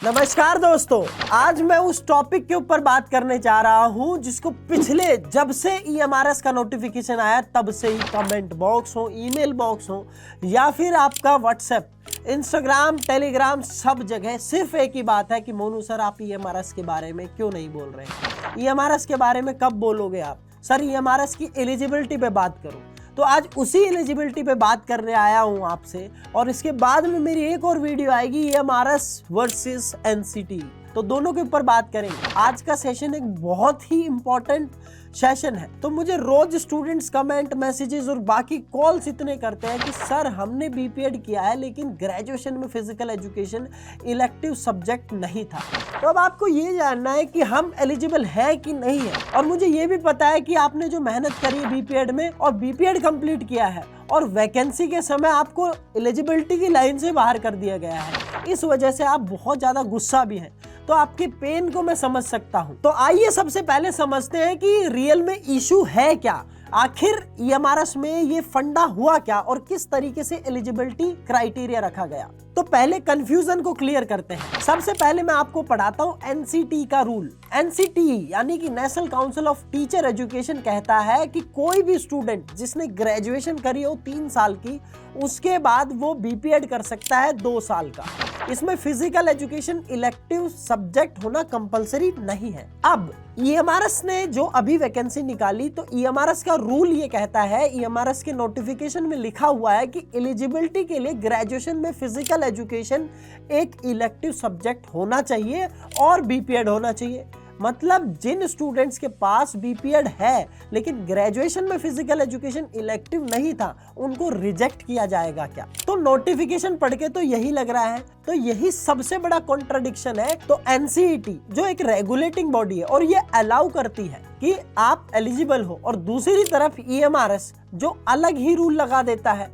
नमस्कार दोस्तों, आज मैं उस टॉपिक के ऊपर बात करने जा रहा हूं जिसको पिछले जब से EMRS का नोटिफिकेशन आया तब से ही कमेंट बॉक्स हो, ईमेल बॉक्स हो या फिर आपका व्हाट्सएप, इंस्टाग्राम, टेलीग्राम, सब जगह सिर्फ एक ही बात है कि मोनू सर आप EMRS के बारे में क्यों नहीं बोल रहे हैं। EMRS के बारे में कब बोलोगे आप? सर EMRS की एलिजिबिलिटी पे बात करो। तो आज उसी एलिजिबिलिटी पे बात करने आया हूं आपसे, और इसके बाद में मेरी एक और वीडियो आएगी EMRS वर्सेस NCT, तो दोनों के ऊपर बात करेंगे। आज का सेशन एक बहुत ही इंपॉर्टेंट सेशन है। तो मुझे रोज स्टूडेंट्स कमेंट, मैसेजेस और बाकी कॉल्स इतने करते हैं कि सर हमने BPED किया है लेकिन ग्रेजुएशन में फिजिकल एजुकेशन इलेक्टिव सब्जेक्ट नहीं था। तो अब आपको ये जानना है कि हम एलिजिबल है कि नहीं है, और मुझे ये भी पता है कि आपने जो मेहनत करी है BPED में और BPED कंप्लीट किया है और वैकेंसी के समय आपको एलिजिबिलिटी की लाइन से बाहर कर दिया गया है, इस वजह से आप बहुत ज्यादा गुस्सा भी हैं। तो आपके पेन को मैं समझ सकता हूं। तो आइए सबसे पहले समझते हैं कि रियल में इशू है क्या, आखिर EMRS में ये फंडा हुआ क्या और किस तरीके से एलिजिबिलिटी क्राइटेरिया रखा गया। तो पहले कंफ्यूजन को क्लियर करते हैं। सबसे पहले मैं आपको पढ़ाता हूं NCT का रूल। NCT यानी कि national council of teacher education कहता है कि कोई भी स्टूडेंट जिसने ग्रेजुएशन करी हो 3 साल की, उसके बाद वो BPED कर सकता है 2 साल का। इसमें फिजिकल एजुकेशन इलेक्टिव सब्जेक्ट होना कंपलसरी नहीं है। अब EMRS ने जो अभी वैकेंसी निकाली, तो EMRS का रूल ये कहता है, EMRS के नोटिफिकेशन में लिखा हुआ है कि एलिजिबिलिटी के लिए ग्रेजुएशन में फिजिकल एजुकेशन एक इलेक्टिव सब्जेक्ट होना चाहिए और BPED होना चाहिए। मतलब जिन स्टूडेंट्स के पास BPED है लेकिन ग्रेजुएशन में फिजिकल एजुकेशन इलेक्टिव नहीं था, उनको रिजेक्ट किया जाएगा क्या? तो नोटिफिकेशन पढ़ के तो यही लग रहा है। तो यही सबसे बड़ा कॉन्ट्रडिक्शन है। तो NCET जो एक रेगुलेटिंग बॉडी है और ये अलाउ करती है कि आप एलिजिबल हो, और दूसरी तरफ EMRS जो अलग ही रूल लगा देता है।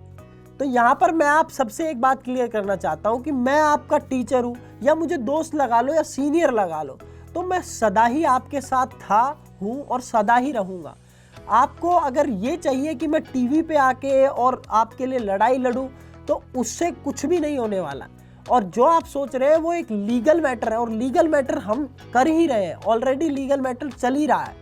तो यहाँ पर मैं आप सबसे एक बात क्लियर करना चाहता हूँ कि मैं आपका टीचर हूँ, या मुझे दोस्त लगा लो या सीनियर लगा लो, तो मैं सदा ही आपके साथ था, हूँ और सदा ही रहूँगा। आपको अगर ये चाहिए कि मैं टीवी पे आके और आपके लिए लड़ाई लड़ूं, तो उससे कुछ भी नहीं होने वाला। और जो आप सोच रहे हैं वो एक लीगल मैटर है, और लीगल मैटर हम कर ही रहे हैं, ऑलरेडी लीगल मैटर चल ही रहा है।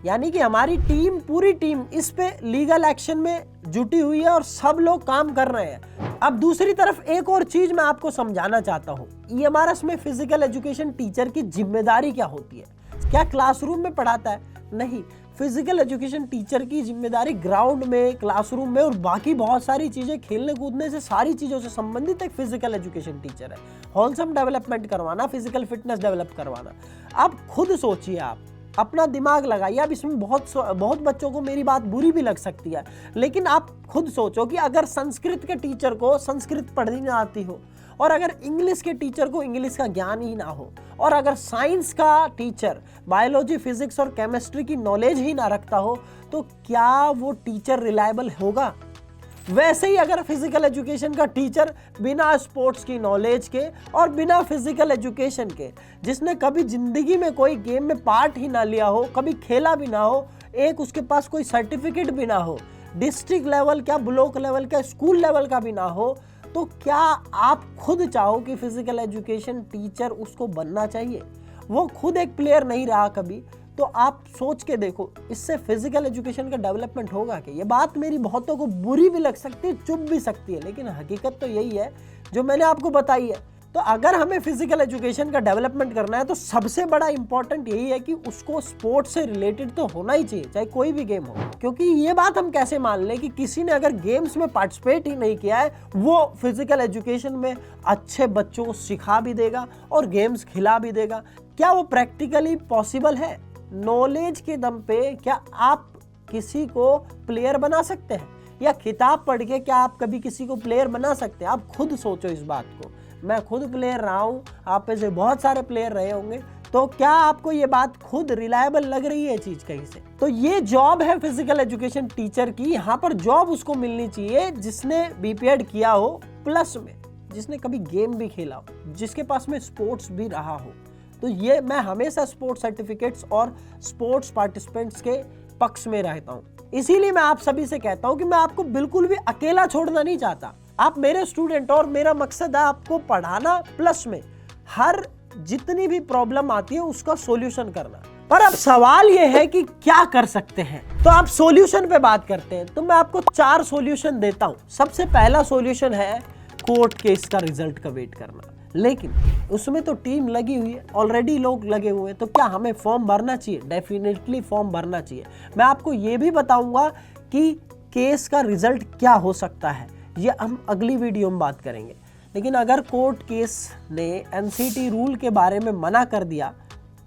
यानी कि हमारी टीम, पूरी टीम इस पे लीगल एक्शन में जुटी हुई है और सब लोग काम कर रहे हैं। अब दूसरी तरफ एक और चीज मैं आपको समझाना चाहता हूँ। EMRS में फिजिकल एजुकेशन टीचर की जिम्मेदारी क्या होती है? क्या क्लासरूम में पढ़ाता है? नहीं। फिजिकल एजुकेशन टीचर की जिम्मेदारी ग्राउंड में, क्लासरूम में और बाकी बहुत सारी चीजें, खेलने कूदने से, सारी चीजों से संबंधित एक फिजिकल एजुकेशन टीचर है। होलसम डेवलपमेंट करवाना, फिजिकल फिटनेस डेवलप करवाना। अब खुद सोचिए, आप अपना दिमाग लगाइए। अब इसमें बहुत बच्चों को मेरी बात बुरी भी लग सकती है, लेकिन आप खुद सोचो कि अगर संस्कृत के टीचर को संस्कृत पढ़नी ना आती हो, और अगर इंग्लिश के टीचर को इंग्लिश का ज्ञान ही ना हो, और अगर साइंस का टीचर बायोलॉजी, फिजिक्स और केमिस्ट्री की नॉलेज ही ना रखता हो, तो क्या वो टीचर रिलायबल होगा? वैसे ही अगर फिजिकल एजुकेशन का टीचर बिना स्पोर्ट्स की नॉलेज के और बिना फिजिकल एजुकेशन के, जिसने कभी जिंदगी में कोई गेम में पार्ट ही ना लिया हो, कभी खेला भी ना हो, एक उसके पास कोई सर्टिफिकेट भी ना हो, डिस्ट्रिक्ट लेवल क्या, ब्लॉक लेवल क्या, स्कूल लेवल का भी ना हो, तो क्या आप खुद चाहो कि फिजिकल एजुकेशन टीचर उसको बनना चाहिए? वो खुद एक प्लेयर नहीं रहा कभी, तो आप सोच के देखो, इससे फिजिकल एजुकेशन का डेवलपमेंट होगा क्या? ये बात मेरी बहुतों को बुरी भी लग सकती है, चुप भी सकती है, लेकिन हकीकत तो यही है जो मैंने आपको बताई है। तो अगर हमें फिजिकल एजुकेशन का डेवलपमेंट करना है, तो सबसे बड़ा इंपॉर्टेंट यही है कि उसको स्पोर्ट्स से रिलेटेड तो होना ही चाहिए, चाहे कोई भी गेम हो। क्योंकि ये बात हम कैसे मान लें कि किसी ने अगर गेम्स में पार्टिसिपेट ही नहीं किया है, वो फिजिकल एजुकेशन में अच्छे बच्चों को सिखा भी देगा और गेम्स खिला भी देगा? क्या वो प्रैक्टिकली पॉसिबल है? नॉलेज के दम पे क्या आप किसी को प्लेयर बना सकते हैं? या किताब पढ़ के क्या आप कभी किसी को प्लेयर बना सकते हैं? आप खुद सोचो इस बात को। मैं खुद प्लेयर रहा हूँ, आप में से बहुत सारे प्लेयर रहे होंगे, तो क्या आपको ये बात खुद रिलायबल लग रही है चीज कहीं से? तो ये जॉब है फिजिकल एजुकेशन टीचर की। यहाँ पर जॉब उसको मिलनी चाहिए जिसने BPED किया हो प्लस में, जिसने कभी गेम भी खेला हो, जिसके पास में स्पोर्ट्स भी रहा हो। तो ये मैं हमेशा स्पोर्ट्स सर्टिफिकेट्स और स्पोर्ट्स पार्टिसिपेंट्स के पक्ष में रहता हूँ। इसीलिए मैं आप सभी से कहता हूँ कि मैं आपको बिल्कुल भी अकेला छोड़ना नहीं चाहता। आप मेरे स्टूडेंट, और मेरा मकसद है आपको पढ़ाना, प्लस में हर जितनी भी प्रॉब्लम आती है उसका सॉल्यूशन करना। पर अब सवाल यह है कि क्या कर सकते हैं, तो आप सॉल्यूशन पे बात करते हैं। तो मैं आपको 4 सॉल्यूशन देता हूं। सबसे पहला सॉल्यूशन है कोर्ट केस का रिजल्ट का वेट करना, लेकिन उसमें तो टीम लगी हुई है, ऑलरेडी लोग लगे हुए हैं, तो क्या हमें फॉर्म भरना चाहिए? डेफिनेटली फॉर्म भरना चाहिए। मैं आपको ये भी बताऊंगा कि केस का रिजल्ट क्या हो सकता है, ये हम अगली वीडियो में बात करेंगे। लेकिन अगर कोर्ट केस ने एनसीटी रूल के बारे में मना कर दिया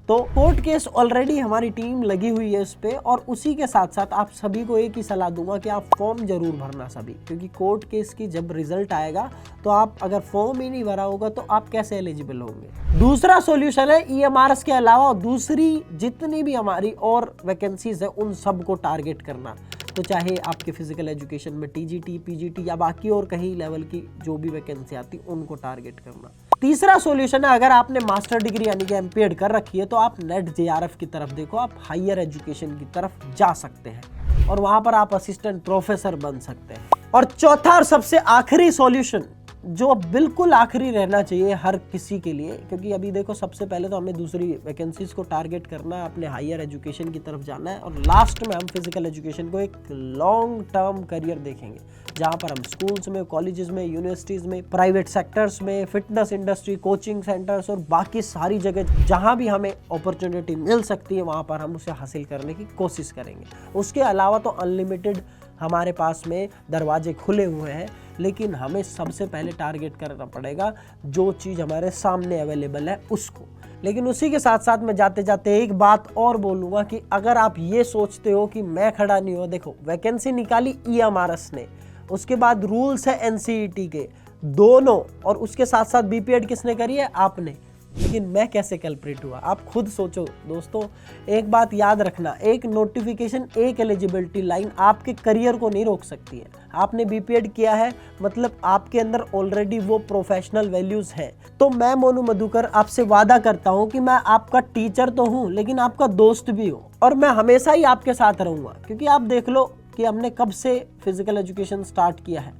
तो कोर्ट केस ऑलरेडी हमारी टीम लगी हुई है इस पे, और उसी के साथ साथ आप सभी को एक ही सलाह दूंगा कि आप फॉर्म जरूर भरना सभी, क्योंकि कोर्ट केस की जब रिजल्ट आएगा तो आप अगर फॉर्म ही नहीं भरा होगा तो आप कैसे एलिजिबल होंगे। दूसरा सॉल्यूशन है ईएमआरएस के अलावा दूसरी जितनी भी हमारी और वैकेंसीज है उन सबको टारगेट करना। तो चाहे आपके फिजिकल एजुकेशन में टीजीटी, पीजीटी या बाकी और कहीं लेवल की जो भी वैकेंसी आती उनको टारगेट करना। तीसरा सॉल्यूशन है, अगर आपने मास्टर डिग्री यानी कि एमपीएड कर रखी है तो आप नेट जेआरएफ की तरफ देखो, आप हायर एजुकेशन की तरफ जा सकते हैं और वहां पर आप असिस्टेंट प्रोफेसर बन सकते हैं। और चौथा और सबसे आखिरी सॉल्यूशन, जो बिल्कुल आखिरी रहना चाहिए हर किसी के लिए, क्योंकि अभी देखो सबसे पहले तो हमें दूसरी वैकेंसीज को टारगेट करना है, अपने हायर एजुकेशन की तरफ जाना है, और लास्ट में हम फिजिकल एजुकेशन को एक लॉन्ग टर्म करियर देखेंगे, जहां पर हम स्कूल्स में, कॉलेजेस में, यूनिवर्सिटीज में, प्राइवेट सेक्टर्स में, फिटनेस इंडस्ट्री, कोचिंग सेंटर्स और बाकी सारी जगह जहां भी हमें अपॉर्चुनिटी मिल सकती है वहां पर हम उसे हासिल करने की कोशिश करेंगे। उसके अलावा तो अनलिमिटेड हमारे पास में दरवाजे खुले हुए हैं, लेकिन हमें सबसे पहले टारगेट करना पड़ेगा जो चीज़ हमारे सामने अवेलेबल है उसको। लेकिन उसी के साथ साथ मैं जाते जाते एक बात और बोलूँगा कि अगर आप ये सोचते हो कि मैं खड़ा नहीं हुआ, देखो वैकेंसी निकाली ईएमआरएस ने, उसके बाद रूल्स है एनसीईटी के दोनों, और उसके साथ साथ बीपीएड किसने करी है? आपने। लेकिन मैं कैसे कल्प्रिट हुआ? आप खुद सोचो दोस्तों। एक बात याद रखना, एक नोटिफिकेशन, एक एलिजिबिलिटी लाइन आपके करियर को नहीं रोक सकती है। आपने बीपीएड किया है मतलब आपके अंदर ऑलरेडी वो प्रोफेशनल वैल्यूज हैं। तो मैं मोनू मधुकर आपसे वादा करता हूं कि मैं आपका टीचर तो हूं लेकिन आपका दोस्त भी हूं, और मैं हमेशा ही आपके साथ रहूंगा। क्योंकि आप देख लो कि हमने कब से फिजिकल एजुकेशन स्टार्ट किया है,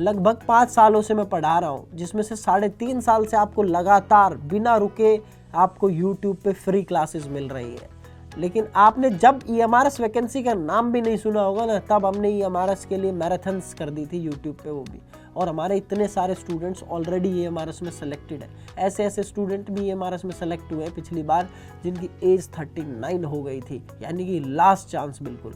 लगभग 5 सालों से मैं पढ़ा रहा हूँ, जिसमें से 3.5 साल से आपको लगातार बिना रुके आपको YouTube पे फ्री क्लासेस मिल रही हैं। लेकिन आपने जब ईएमआरएस वैकेंसी का नाम भी नहीं सुना होगा ना, तब हमने ईएमआरएस के लिए मैराथन्स कर दी थी YouTube पे, वो भी। और हमारे इतने सारे स्टूडेंट्स ऑलरेडी ईएमआरएस में सेलेक्टेड है। ऐसे ऐसे स्टूडेंट भी ईएमआरएस में सेलेक्ट हुए हैं पिछली बार जिनकी एज 39 हो गई थी, यानी कि लास्ट चांस बिल्कुल।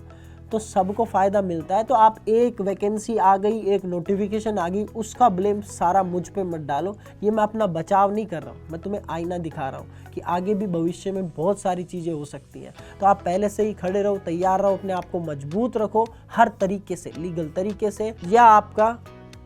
तो सबको फ़ायदा मिलता है। तो आप एक वैकेंसी आ गई, एक नोटिफिकेशन आ गई, उसका ब्लेम सारा मुझ पे मत डालो। ये मैं अपना बचाव नहीं कर रहा हूँ, मैं तुम्हें आईना दिखा रहा हूँ कि आगे भी भविष्य में बहुत सारी चीज़ें हो सकती हैं। तो आप पहले से ही खड़े रहो, तैयार रहो, अपने आप को मजबूत रखो हर तरीके से, लीगल तरीके से, या आपका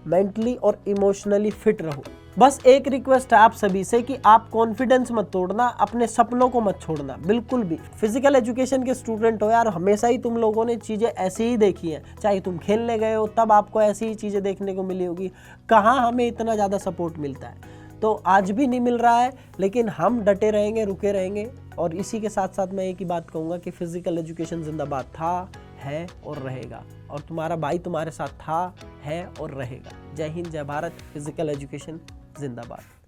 मेंटली और इमोशनली फिट रहो। बस एक रिक्वेस्ट है आप सभी से कि आप कॉन्फिडेंस मत तोड़ना, अपने सपनों को मत छोड़ना बिल्कुल भी। फिजिकल एजुकेशन के स्टूडेंट हो यार, हमेशा ही तुम लोगों ने चीज़ें ऐसी ही देखी हैं, चाहे तुम खेलने गए हो तब आपको ऐसी ही चीज़ें देखने को मिली होगी। कहाँ हमें इतना ज़्यादा सपोर्ट मिलता है, तो आज भी नहीं मिल रहा है, लेकिन हम डटे रहेंगे, रुके रहेंगे। और इसी के साथ साथ मैं एक ही बात कहूँगा कि फिजिकल एजुकेशन जिंदाबाद था, है और रहेगा, और तुम्हारा भाई तुम्हारे साथ था, है और रहेगा। जय हिंद, जय भारत, फिजिकल एजुकेशन जिंदाबाद।